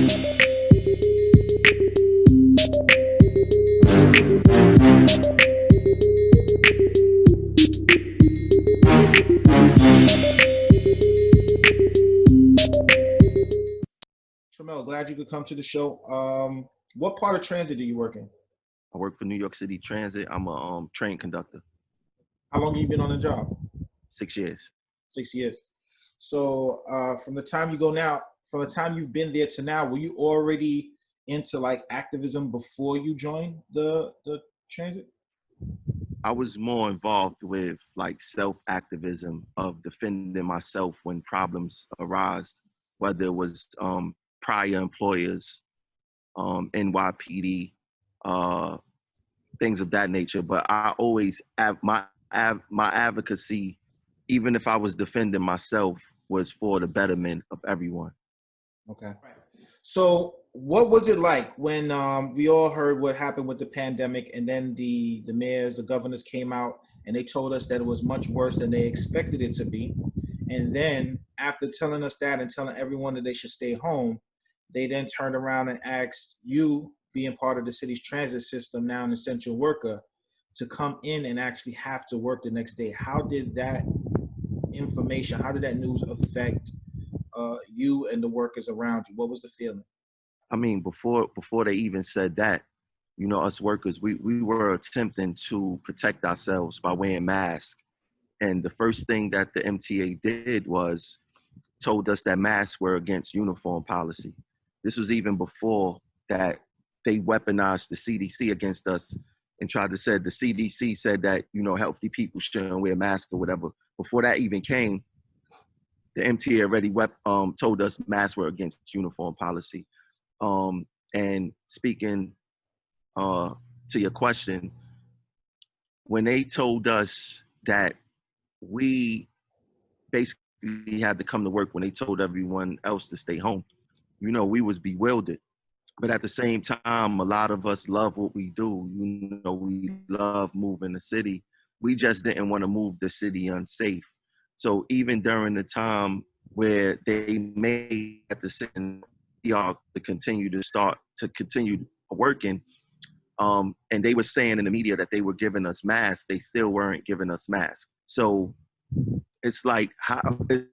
Tramel, glad you could come to the show. What part of transit do you work in? I work for New York City Transit. I'm a train conductor. How long have you been on the job? 6 years. 6 years. So from the time you go now, from the time you've been there to now, were you already into like activism before you joined the transit? I was more involved with like self activism of defending myself when problems arise, whether it was prior employers, NYPD, uh, things of that nature. But I always my advocacy, even if I was defending myself, was for the betterment of everyone. Okay. So what was it like when we all heard what happened with the pandemic, and then the mayors, the governors came out and they told us that it was much worse than they expected it to be. And then after telling us that and telling everyone that they should stay home, they then turned around and asked you, being part of the city's transit system, now an essential worker, to come in and actually have to work the next day. How did that information, how did that news affect you and the workers around you? What was the feeling? I mean, before they even said that, you know, us workers, we were attempting to protect ourselves by wearing masks. And the first thing that the MTA did was told us that masks were against uniform policy. This was even before that they weaponized the CDC against us and tried to say the CDC said that, you know, healthy people shouldn't wear masks or whatever. Before that even came, the MTA already told us masks were against uniform policy. And speaking to your question, when they told us that we basically had to come to work when they told everyone else to stay home, you know, we was bewildered. But at the same time, a lot of us love what we do. You know, we love moving the city. We just didn't want to move the city unsafe. So even during the time where they made the decision to continue working, and they were saying in the media that they were giving us masks, they still weren't giving us masks. So it's like how you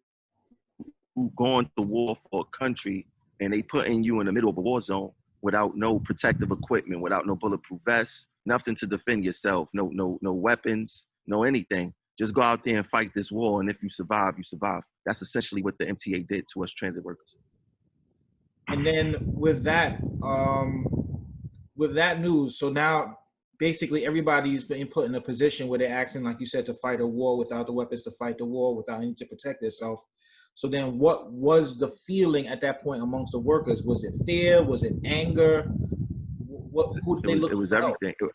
going to war for a country and they putting you in the middle of a war zone without no protective equipment, without no bulletproof vests, nothing to defend yourself, no weapons, no anything. Just go out there and fight this war, and if you survive, you survive. That's essentially what the MTA did to us transit workers. And then with that news, so now basically everybody's been put in a position where they're asking, like you said, to fight a war without the weapons to fight the war, without any to protect themselves. So then what was the feeling at that point amongst the workers? Was it fear? Was it anger? Who did they look It was for help? everything.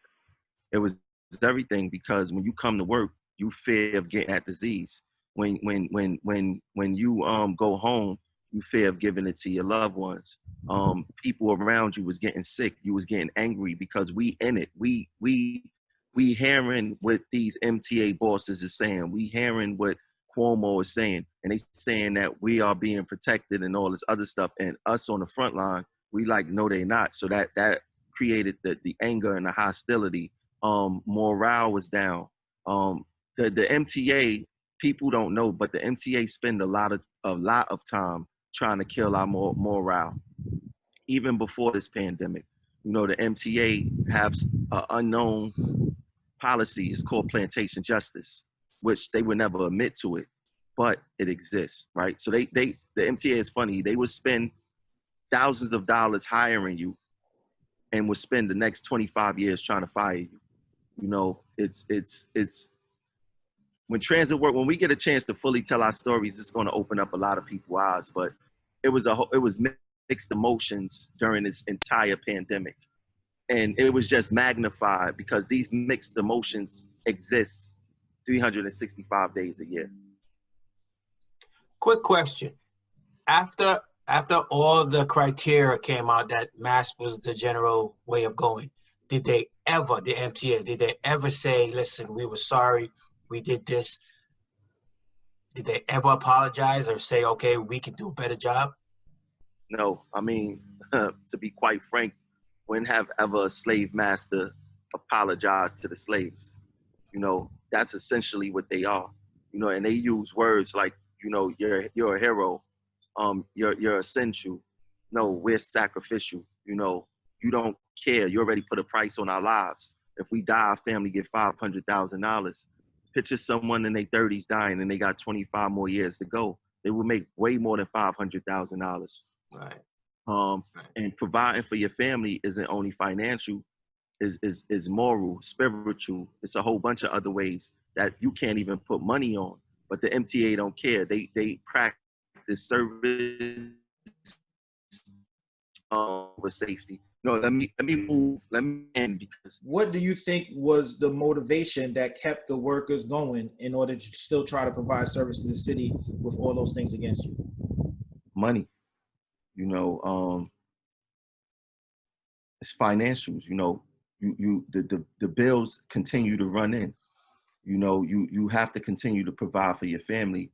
It was everything, because when you come to work, you fear of getting that disease. When you go home, you fear of giving it to your loved ones. People around you was getting sick. You was getting angry because we in it. We hearing what these MTA bosses is saying. We hearing what Cuomo is saying, and they saying that we are being protected and all this other stuff. And us on the front line, we like, no, they not. So that created the anger and the hostility. Morale was down. The MTA, people don't know, but the MTA spend a lot of time trying to kill our morale. Even before this pandemic, you know, the MTA have an unknown policy. It's called plantation justice, which they would never admit to it, but it exists, right? So the MTA is funny. They would spend thousands of dollars hiring you and would spend the next 25 years trying to fire you. You know, it's when we get a chance to fully tell our stories, it's going to open up a lot of people's eyes. But it was mixed emotions during this entire pandemic, and it was just magnified because these mixed emotions exist 365 days a year. Quick question: After all the criteria came out that mask was the general way of going, did the MTA, did they ever say, listen, we were sorry, we did this? Did they ever apologize or say, okay, we can do a better job? No, I mean, to be quite frank, when have ever a slave master apologized to the slaves? You know, that's essentially what they are. You know, and they use words like, you know, you're a hero, you're essential. No, we're sacrificial. You know, you don't care. You already put a price on our lives. If we die, our family get $500,000. Picture someone in their 30s dying and they got 25 more years to go. They will make way more than $500,000. Right. And providing for your family isn't only financial, is moral, spiritual. It's a whole bunch of other ways that you can't even put money on. But the MTA don't care. They practice service with safety. No, let me end because What do you think was the motivation that kept the workers going in order to still try to provide service to the city with all those things against you? money, you know, it's financials, you know, the bills continue to run in. You know, you have to continue to provide for your family.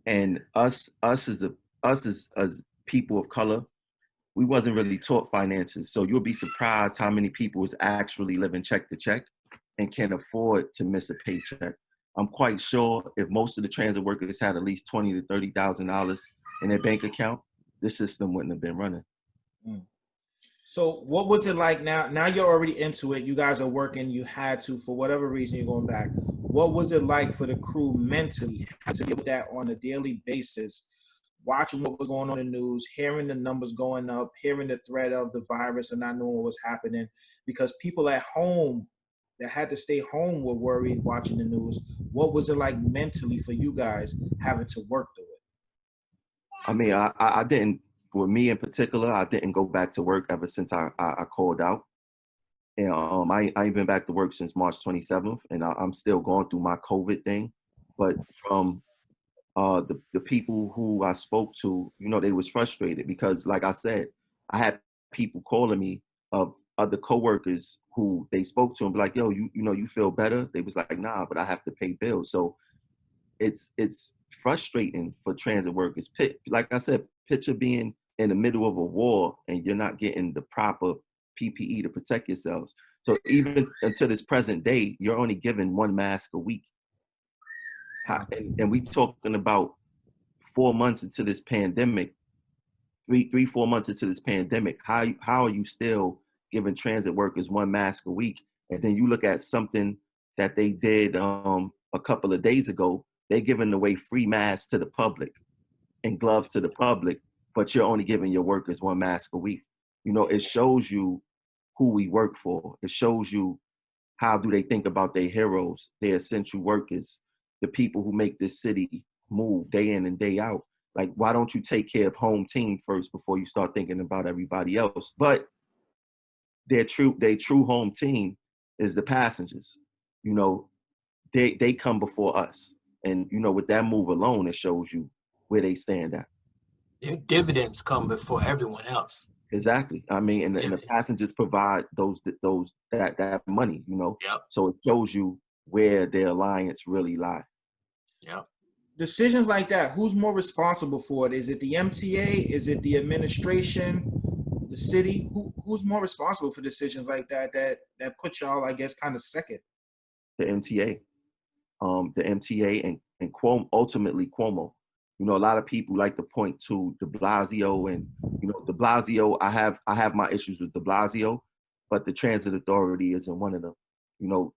And us as people of color, we wasn't really taught finances. So you'll be surprised how many people is actually living check to check and can afford to miss a paycheck. I'm quite sure if most of the transit workers had at least $20,000 to $30,000 in their bank account, this system wouldn't have been running. Mm. So what was it like now? Now you're already into it. You guys are working. You had to, for whatever reason, you're going back. What was it like for the crew mentally to deal with that on a daily basis, watching what was going on in the news, hearing the numbers going up, hearing the threat of the virus and not knowing what was happening? Because people at home that had to stay home were worried watching the news. What was it like mentally for you guys having to work through it? I mean, I didn't, for me in particular, I didn't go back to work ever since I called out. And I ain't been back to work since March 27th, and I'm still going through my COVID thing. But from the people who I spoke to, you know, they was frustrated because, like I said, I had people calling me of other coworkers who they spoke to and be like, yo, you know, you feel better? They was like, nah, but I have to pay bills. So it's frustrating for transit workers. Like I said, picture being in the middle of a war and you're not getting the proper PPE to protect yourselves. So even until this present day, you're only given one mask a week. And we talking about 4 months into this pandemic, 4 months into this pandemic. How are you still giving transit workers one mask a week? And then you look at something that they did a couple of days ago. They're giving away free masks to the public and gloves to the public, but you're only giving your workers one mask a week. You know, it shows you who we work for. It shows you how do they think about their heroes, their essential workers, the people who make this city move day in and day out. Like, why don't you take care of home team first before you start thinking about everybody else? But their true home team is the passengers. You know, they come before us. And, you know, with that move alone, it shows you where they stand at. Their dividends come before everyone else. Exactly. I mean, and the Dividends. passengers provide that money, you know. Yep. So it shows you where their alliance really lie. Yep. Decisions like that, who's more responsible for it? Is it the MTA? Is it the administration, the city? Who's more responsible for decisions like that put y'all, I guess, kind of second? The MTA. The MTA and Cuomo, ultimately Cuomo. You know, a lot of people like to point to De Blasio, and you know, De Blasio. I have my issues with De Blasio, but the Transit Authority isn't one of them. You know,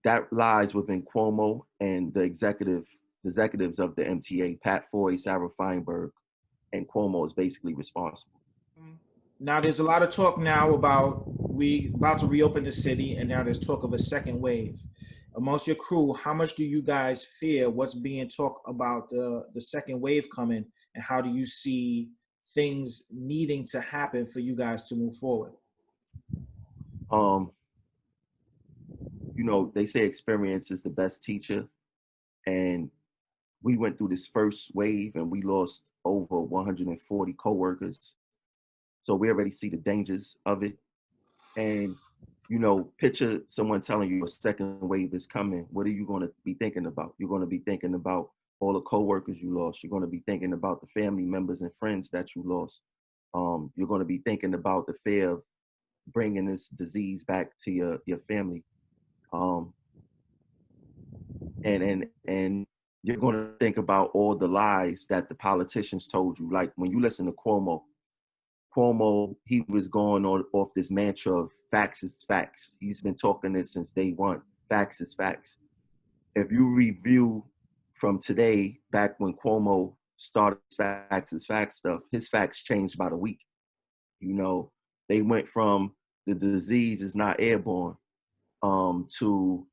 that lies within Cuomo and the executives of the MTA, Pat Foy, Sarah Feinberg, and Cuomo is basically responsible. Now there's a lot of talk now about we about to reopen the city, and now there's talk of a second wave. Amongst your crew, how much do you guys fear what's being talked about the second wave coming, and how do you see things needing to happen for you guys to move forward? Um, you know, they say experience is the best teacher, and we went through this first wave and we lost over 140 coworkers. So we already see the dangers of it. And, you know, picture someone telling you a second wave is coming. What are you going to be thinking about? You're going to be thinking about all the coworkers you lost. You're going to be thinking about the family members and friends that you lost. You're going to be thinking about the fear of bringing this disease back to your family. And you're going to think about all the lies that the politicians told you. Like when you listen to Cuomo, he was going off this mantra of facts is facts. He's been talking this since day one. Facts is facts. If you review from today, back when Cuomo started facts is facts stuff, his facts changed about a week. You know, they went from the disease is not airborne to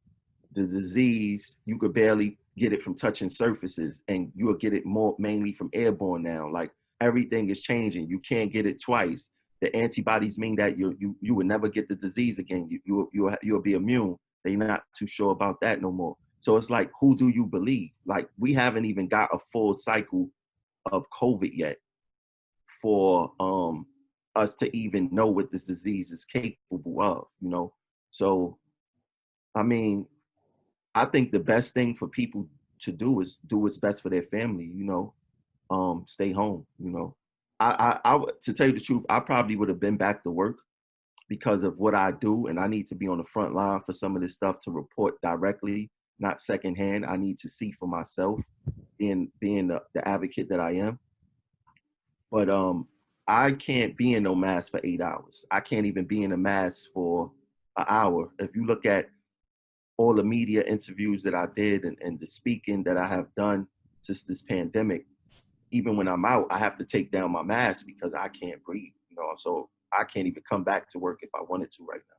the disease, you could barely get it from touching surfaces, and you'll get it more mainly from airborne now. Like everything is changing. You can't get it twice. The antibodies mean that you would never get the disease again. You'll be immune. They're not too sure about that no more. So it's like, who do you believe? Like we haven't even got a full cycle of COVID yet for us to even know what this disease is capable of, you know? So, I mean, I think the best thing for people to do is do what's best for their family, you know, stay home, you know. I to tell you the truth, I probably would have been back to work because of what I do, and I need to be on the front line for some of this stuff to report directly, not secondhand. I need to see for myself, being the advocate that I am. But I can't be in no mask for 8 hours. I can't even be in a mask for an hour. If you look at all the media interviews that I did and the speaking that I have done since this pandemic, even when I'm out, I have to take down my mask because I can't breathe, you know, so I can't even come back to work if I wanted to right now.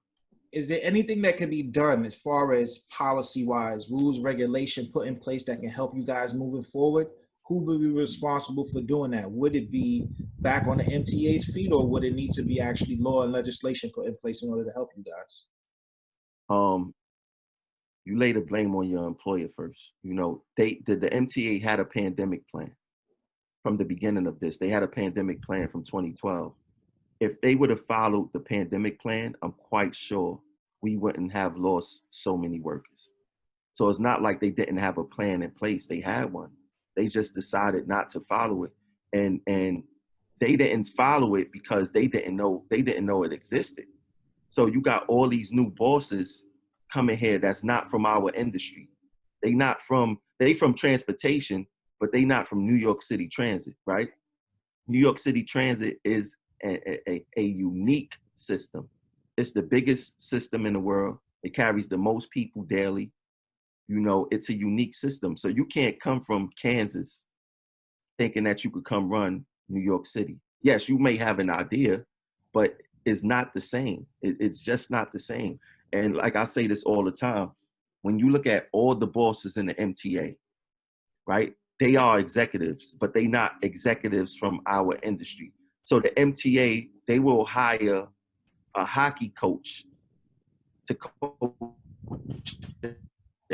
Is there anything that can be done as far as policy-wise, rules, regulation put in place that can help you guys moving forward? Who would be responsible for doing that? Would it be back on the MTA's feet, or would it need to be actually law and legislation put in place in order to help you guys? You lay the blame on your employer first. You know, the MTA had a pandemic plan from the beginning of this. They had a pandemic plan from 2012. If they would have followed the pandemic plan, I'm quite sure we wouldn't have lost so many workers. So it's not like they didn't have a plan in place. They had one. They just decided not to follow it. And they didn't follow it because they didn't know it existed. So you got all these new bosses coming here that's not from our industry. They from transportation, but they not from New York City Transit, right? New York City Transit is a unique system. It's the biggest system in the world. It carries the most people daily. You know, it's a unique system. So you can't come from Kansas thinking that you could come run New York City. Yes, you may have an idea, but it's not the same. It's just not the same. And like I say this all the time, when you look at all the bosses in the MTA, right? They are executives, but they not executives from our industry. So the MTA, they will hire a hockey coach to coach the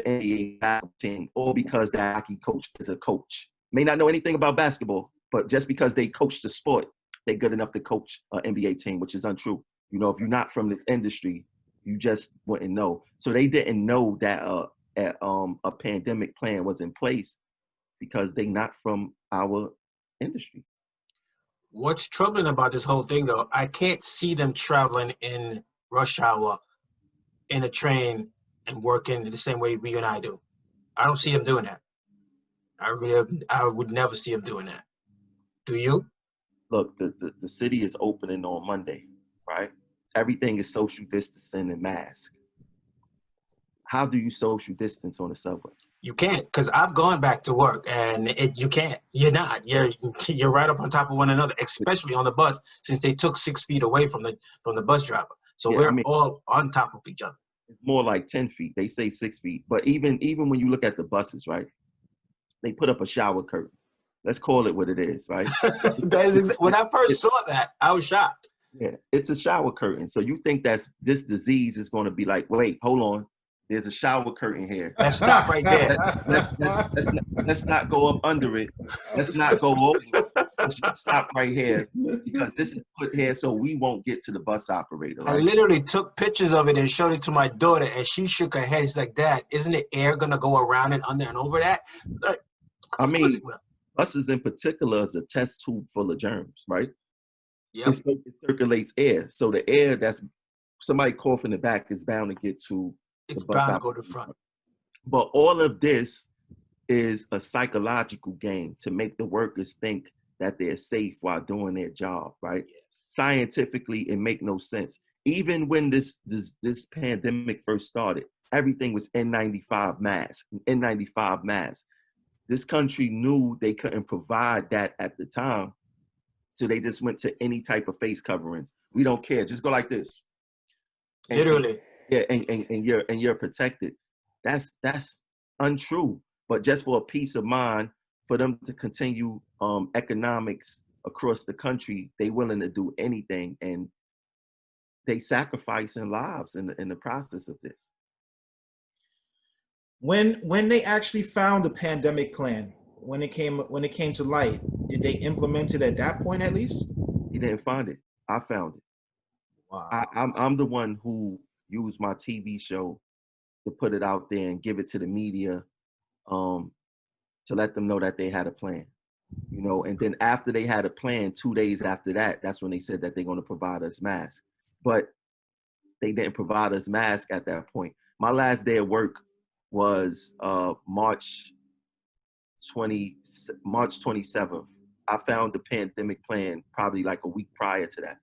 NBA basketball team, all because that hockey coach is a coach. May not know anything about basketball, but just because they coach the sport, they're good enough to coach an NBA team, which is untrue. You know, if you're not from this industry, you just wouldn't know. So they didn't know that a pandemic plan was in place because they're not from our industry. What's troubling about this whole thing, though, I can't see them traveling in rush hour in a train and working the same way we and I do. I don't see them doing that. I would never see them doing that. Do you? Look, the city is opening on Monday, right? Everything is social distancing and mask. How do you social distance on the subway? You can't, because I've gone back to work and you can't. You're not. You're right up on top of one another, especially on the bus, since they took 6 feet away from the bus driver. So we're all on top of each other. It's more like 10 feet. They say 6 feet. But even when you look at the buses, right, they put up a shower curtain. Let's call it what it is, right? When I first saw that, I was shocked. Yeah, it's a shower curtain. So you think that this disease is going to be like, wait, hold on. There's a shower curtain here. Let's stop right there. Let's not go up under it. Let's not go over it. Let's just stop right here because this is put here so we won't get to the bus operator. Right? I literally took pictures of it and showed it to my daughter, and she shook her head. She's like, "Dad, isn't the air gonna go around and under and over that?" I Of course mean, it will. buses in particular is a test tube full of germs, right? Yep. It circulates air. So the air that's somebody cough in the back is bound to get to the It's bus bound to out. go to the front. But all of this is a psychological game to make the workers think that they're safe while doing their job, right? Yes. Scientifically, it make no sense. Even when this pandemic first started, everything was N95 mask, N95 mask. This country knew they couldn't provide that at the time, so they just went to any type of face coverings. We don't care. Just go like this. Literally. Yeah, and you're protected. That's untrue. But just for a peace of mind, for them to continue economics across the country, they willing to do anything, and they sacrificing lives in the process of this. When they actually found the pandemic plan, when it came to light, did they implement it at that point at least? He didn't find it. I found it. Wow. I'm the one who used my TV show to put it out there and give it to the media, um, to let them know that they had a plan. You know, and then after they had a plan, 2 days after that, that's when they said that they're going to provide us masks. But they didn't provide us masks at that point. My last day of work was March 27th. I found the pandemic plan probably like a week prior to that.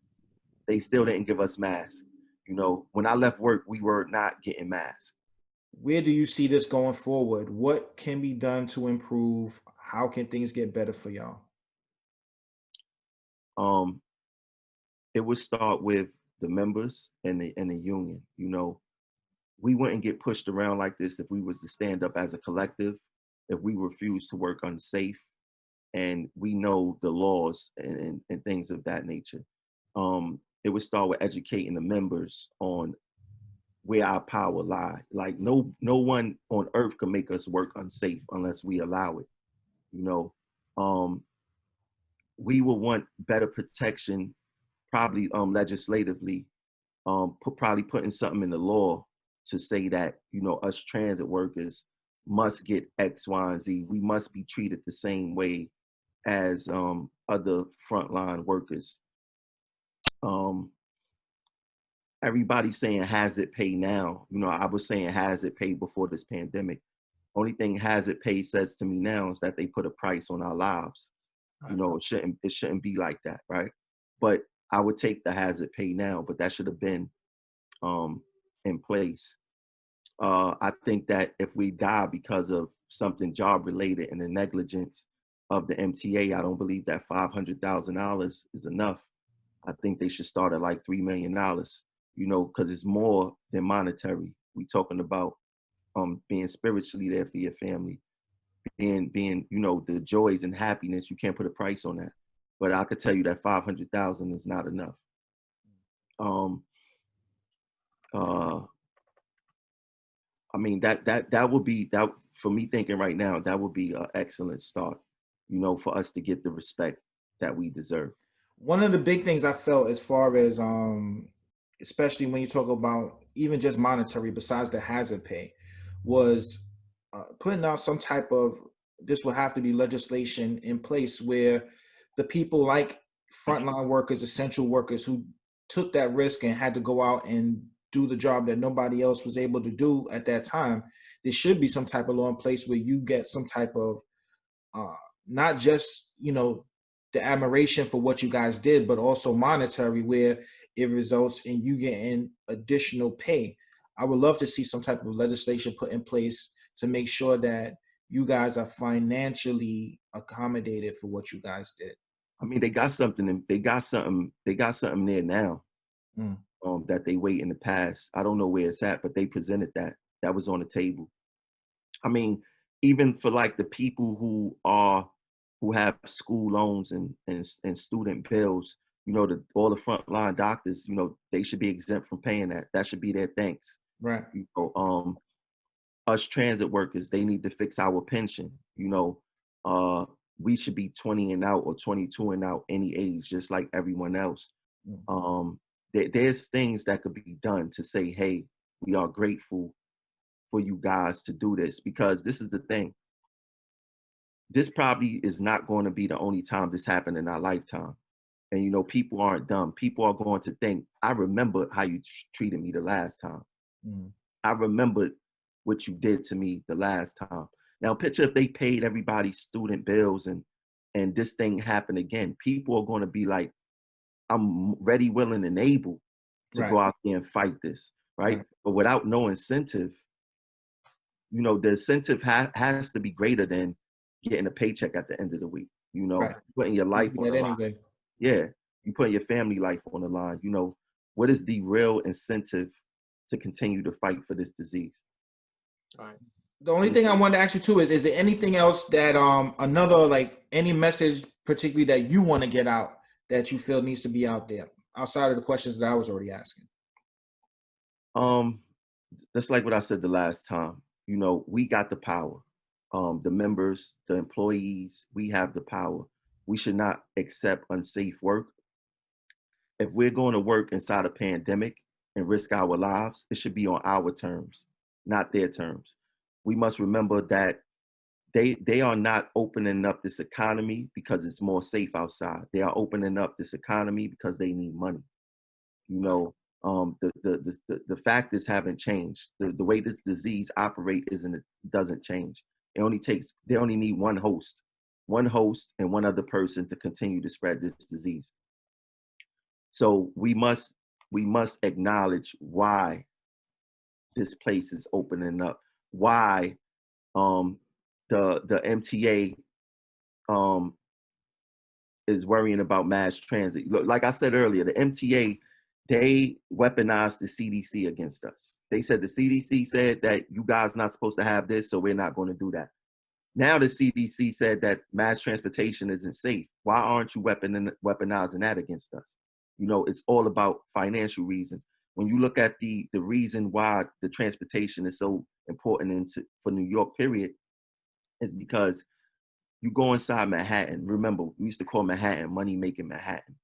They still didn't give us masks. You know, when I left work, we were not getting masks. Where do you see this going forward? What can be done to improve? How can things get better for y'all? Um, it would start with the members and the union. You know, we wouldn't get pushed around like this if we was to stand up as a collective, if we refuse to work unsafe, and we know the laws and things of that nature. It would start with educating the members on where our power lie. Like no one on earth can make us work unsafe unless we allow it. You know, um, we will want better protection, probably legislatively, probably putting something in the law to say that, you know, us transit workers must get X, Y, and Z. We must be treated the same way as other frontline workers. Everybody's saying hazard pay now. You know, I was saying hazard pay before this pandemic. Only thing hazard pay says to me now is that they put a price on our lives. You know, it shouldn't be like that, right? But I would take the hazard pay now, but that should have been in place. I think that if we die because of something job related and the negligence of the MTA, I don't believe that $500,000 is enough. I think they should start at like $3 million, you know, because it's more than monetary. We talking about being spiritually there for your family, being, you know, the joys and happiness. You can't put a price on that. But I could tell you that 500,000 is not enough. I mean, that would be, that for me thinking right now, that would be an excellent start, you know, for us to get the respect that we deserve. One of the big things I felt as far as especially when you talk about even just monetary besides the hazard pay was putting out some type of, this will have to be legislation in place where the people like frontline workers, essential workers who took that risk and had to go out and do the job that nobody else was able to do at that time, there should be some type of law in place where you get some type of uh, not just, you know, the admiration for what you guys did, but also monetary, where it results in you getting additional pay. I would love to see some type of legislation put in place to make sure that you guys are financially accommodated for what you guys did. I mean, they got something, they got something there now, Mm. that they wait in the past. I don't know where it's at, but they presented that. That was on the table. I mean, even for like the people who have school loans and student bills, you know, all the frontline doctors, you know, they should be exempt from paying that. That should be their thanks. Right. You know, us transit workers, they need to fix our pension. You know, we should be 20 and out or 22 and out any age, just like everyone else. Mm. There's things that could be done to say, hey, we are grateful for you guys to do this, because this is the thing. this probably is not going to be the only time this happened in our lifetime. And, you know, people aren't dumb. People are going to think, I remember how you treated me the last time. Mm. I remember what you did to me the last time. Now, picture if they paid everybody's student bills and this thing happened again. People are going to be like, I'm ready, willing, and able to Right. go out there and fight this, right? Right. But without no incentive, you know, the incentive has to be greater than getting a paycheck at the end of the week. You know, Right. putting your life Do on that the line. anyway. Yeah, you putting your family life on the line. You know, what is the real incentive to continue to fight for this disease? All right. The only thing I wanted to ask you too is there anything else that another like any message particularly that you want to get out that you feel needs to be out there outside of the questions that I was already asking? That's like what I said the last time. You know, we got the power. The members, the employees, we have the power. We should not accept unsafe work. If we're going to work inside a pandemic and risk our lives, it should be on our terms, not their terms. We must remember that they are not opening up this economy because it's more safe outside. They are opening up this economy because they need money. You know, the factors haven't changed. The way this disease operates doesn't change. They only need one host and one other person to continue to spread this disease. So we must acknowledge why this place is opening up, why the MTA is worrying about mass transit. Like I said earlier, the MTA, they weaponized the CDC against us. They said the CDC said that you guys not supposed to have this, so we're not going to do that. Now the CDC said that mass transportation isn't safe. Why aren't you weaponizing that against us? You know, it's all about financial reasons. When you look at the reason why the transportation is so important for New York, period, is because you go inside Manhattan. Remember, we used to call Manhattan money-making Manhattan.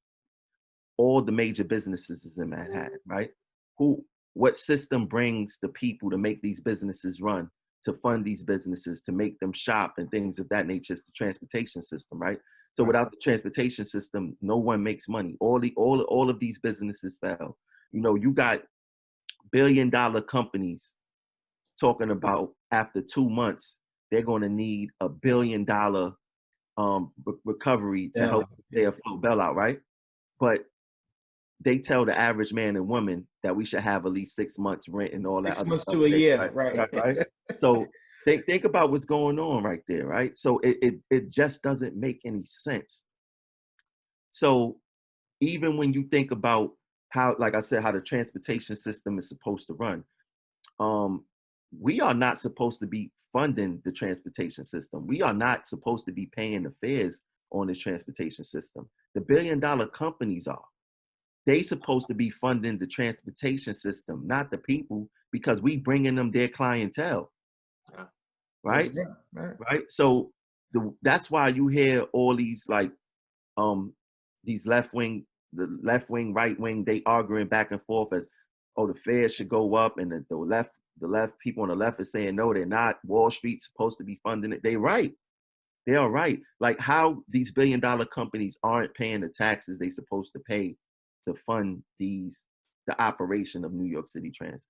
All the major businesses is in Manhattan, right? What system brings the people to make these businesses run, to fund these businesses, to make them shop and things of that nature? It's the transportation system, right? So without the transportation system, no one makes money. All of these businesses fail. You know, you got billion-dollar companies talking about after 2 months, they're going to need $1 billion recovery to help their afloat bailout, right? But they tell the average man and woman that we should have at least 6 months rent and all that 6 other months stuff. to a year, right? Right? So think about what's going on right there, right? So it just doesn't make any sense. So even when you think about how, like I said, how the transportation system is supposed to run, we are not supposed to be funding the transportation system. We are not supposed to be paying the fares on this transportation system. The billion-dollar companies are. They supposed to be funding the transportation system, not the people, because we bringing them their clientele, right? Right. So that's why you hear all these like these the left wing, right wing, they arguing back and forth as, oh, the fares should go up, and the left people on the left are saying no, they're not. Wall Street's supposed to be funding it. They right. They are right. Like how these billion-dollar companies aren't paying the taxes they supposed to pay to fund the operation of New York City Transit.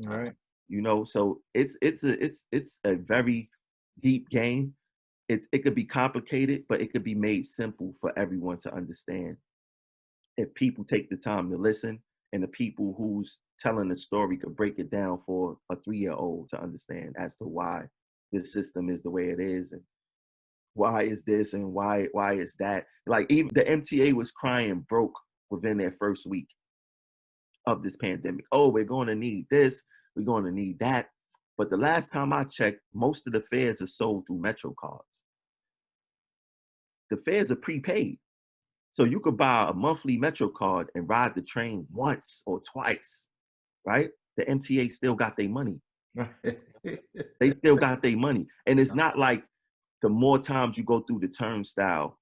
Right. You know, so it's a very deep game. It could be complicated, but it could be made simple for everyone to understand if people take the time to listen, and the people who's telling the story could break it down for a 3-year-old to understand as to why this system is the way it is, and why is this and why is that. Like even the MTA was crying broke within their first week of this pandemic. Oh, we're going to need this, we're going to need that. But the last time I checked, most of the fares are sold through Metro cards. The fares are prepaid. So you could buy a monthly Metro card and ride the train once or twice, right? The MTA still got their money. They still got their money. And it's not like the more times you go through the turnstile,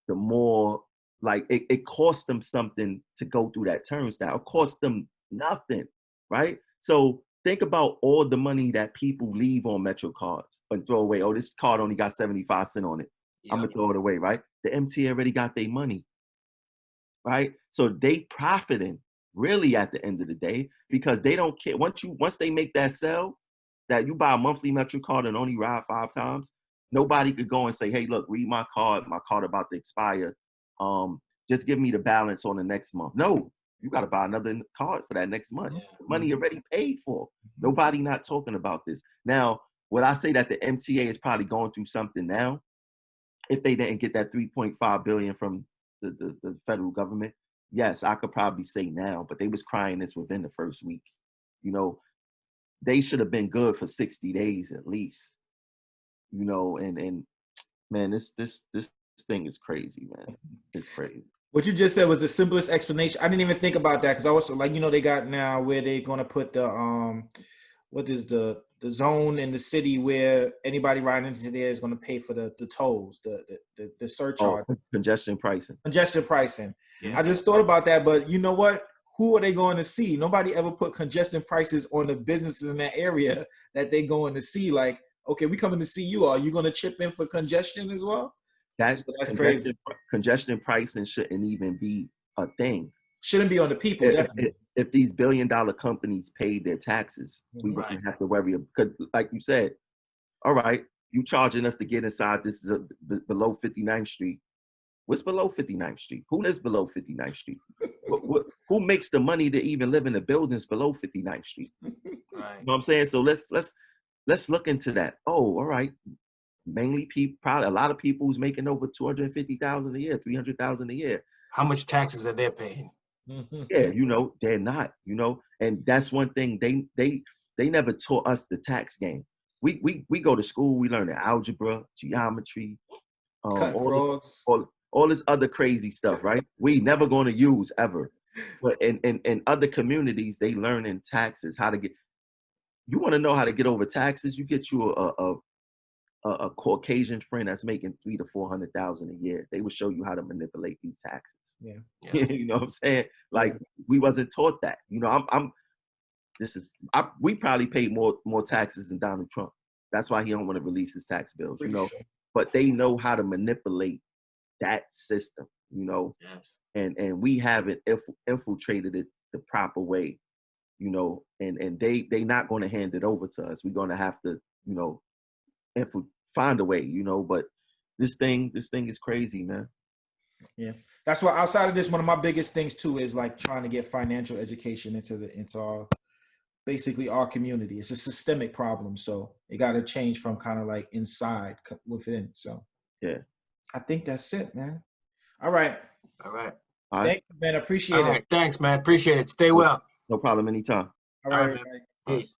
the more like it costs them something to go through that turnstile. It costs them nothing, right? So think about all the money that people leave on Metro cards and throw away. Oh, this card only got 75 cents on it. I'm gonna throw it away, right? The MTA already got their money, right? So they profiting really at the end of the day because they don't care. Once they make that sell, that you buy a monthly Metro card and only ride 5 times, nobody could go and say, hey, look, read my card about to expire. Just give me the balance on the next month. No, you got to buy another card for that next month. Money already paid for. Nobody not talking about this. Now, would I say that the MTA is probably going through something now? If they didn't get that $3.5 billion from the federal government, yes, I could probably say now, but they was crying this within the first week. You know, they should have been good for 60 days at least. You know, and man, this thing is crazy, man. It's crazy. What you just said was the simplest explanation. I didn't even think about that because I was like, they got now where they're gonna put the what is the zone in the city where anybody riding into there is gonna pay for the tolls, the surcharge. Oh, congestion pricing. Congestion pricing. Yeah. I just thought about that, but you know what? Who are they going to see? Nobody ever put congestion prices on the businesses in that area that they going to see. Like, okay, we coming to see you. Are you going to chip in for congestion as well? That's crazy. Congestion pricing shouldn't even be a thing. Shouldn't be on the people, definitely. If these billion-dollar companies paid their taxes, we wouldn't have to worry. Because, like you said, all right, you charging us to get inside this below 59th Street. What's below 59th Street? Who lives below 59th Street? Who makes the money to even live in the buildings below 59th Street? Right. You know what I'm saying? So let's look into that. Oh, all right. Mainly people, probably a lot of people who's making over $250,000 a year, $300,000 a year. How much taxes are they paying? Yeah, they're not. And that's one thing they never taught us the tax game. We go to school, we learn the algebra, geometry, all this other crazy stuff, right? We never going to use ever. But in other communities, they learn in taxes how to get. You want to know how to get over taxes? You get you a Caucasian friend that's making $300,000 to $400,000 a year. They will show you how to manipulate these taxes. Yeah. You know what I'm saying? Like we wasn't taught that. We probably paid more taxes than Donald Trump. That's why he don't want to release his tax bills. Sure. But they know how to manipulate that system. Yes. And we haven't infiltrated it the proper way. And they not going to hand it over to us. We're going to have to find a way. But this thing is crazy, man. Yeah, that's why outside of this, one of my biggest things too is like trying to get financial education into our basically our community. It's a systemic problem, so it got to change from kind of like inside within. So yeah, I think that's it, man. All right. Thank you, man. Appreciate it. Thanks, man. Appreciate it. Stay well. No problem. Anytime. All right. Peace.